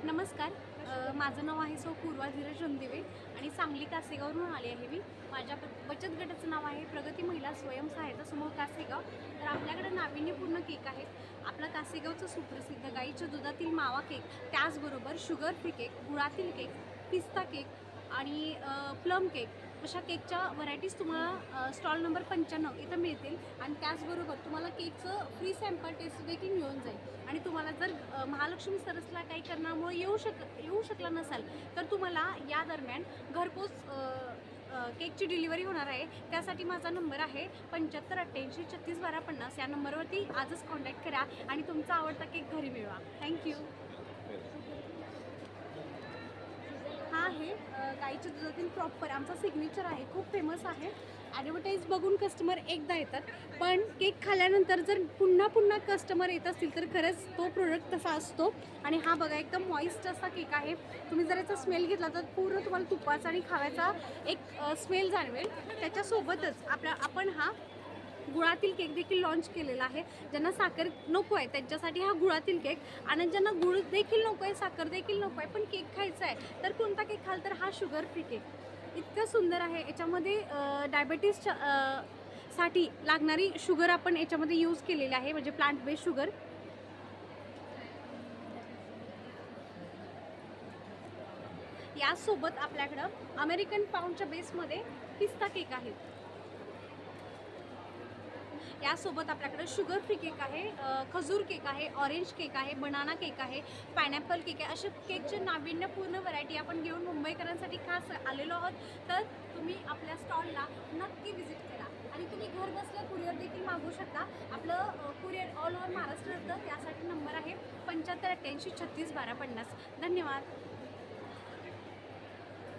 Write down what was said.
नमस्कार. माझं नाव आहे सौ पूर्वा धीरज रणदिवे आणि सांगली कासेगाववरून आले आहे मी. माझ्या बचत गटाचं नाव आहे प्रगती महिला स्वयंसहायता समूह कासेगाव. तर आपल्याकडे नाविन्यपूर्ण केक आहेत. आपला कासेगावचं सुप्रसिद्ध गाईच्या दुधातील मावा केक, त्याचबरोबर शुगर फ्री केक, गुळातील केक, पिस्ता केक आणि प्लम केक अशा केकच्या व्हरायटीज तुम्हाला स्टॉल नंबर 95 इथं मिळतील. आणि त्याचबरोबर तुम्हाला केकचं फ्री सॅम्पल टेस्ट देखील मिळून जाईल. आणि तुम्हाला जर महालक्ष्मी सरसला काही कारणामुळे येऊ शकला नसाल तर तुम्हाला या दरम्यान घरपोच केकची डिलिव्हरी होणार आहे. त्यासाठी माझा नंबर आहे 75 88 36 12 50. या नंबरवरती आजच कॉन्टॅक्ट करा आणि तुमचा आवडता केक घरी मिळवा. थँक्यू. हा आहे गाईच्या दुधातील प्रॉपर आमचा सिग्नेचर आहे, खूप फेमस आहे. ॲडव्हर्टाईज बघून कस्टमर एकदा येतात, पण केक खाल्ल्यानंतर जर पुन्हा पुन्हा कस्टमर येत असतील तर खरंच तो प्रोडक्ट तसा असतो. आणि हा बघा एकदम मॉइस्ट असा केक आहे. तुम्ही जर याचा स्मेल घेतला तर पूर्ण तुम्हाला तुपाचा आणि खाव्याचा एक स्मेल जाणवेल. त्याच्यासोबतच आपण हा गुळातील केक देखील लॉन्च केलेला आहे. ज्यांना साखर नको आहे त्यांच्यासाठी हा गुळातील केक, आणि ज्यांना गुळ देखील नको आहे, साखर देखील नको आहे, पण केक खायचा आहे तर कोणता केक खाल तर हा शुगर फ्री केक. इतकं सुंदर आहे. याच्यामध्ये डायबेटीस साठी लागणारी शुगर आपण याच्यामध्ये यूज केलेली आहे, म्हणजे प्लांट बेस्ड शुगर. यासोबत आपल्याकडं अमेरिकन पाऊंडच्या बेसमध्ये पिस्ता केक आहे. यासोबत आपल्याकडे शुगर फ्री केक आहे, खजूर केक आहे, ऑरेंज केक आहे, बनाना केक आहे, पायनॅपल केक आहे. असे केकचे नाविन्यपूर्ण व्हरायटी आपण घेऊन मुंबईकरांसाठी खास आलेलो आहोत. तर तुम्ही आपल्या स्टॉलला नक्की व्हिजिट करा आणि तुम्ही घर बसल्या कुरिअर देखील मागवू शकता. आपलं कुरिअर ऑल ओव्हर महाराष्ट्र असतं. त्यासाठी नंबर आहे 75 88 36 12 50. धन्यवाद.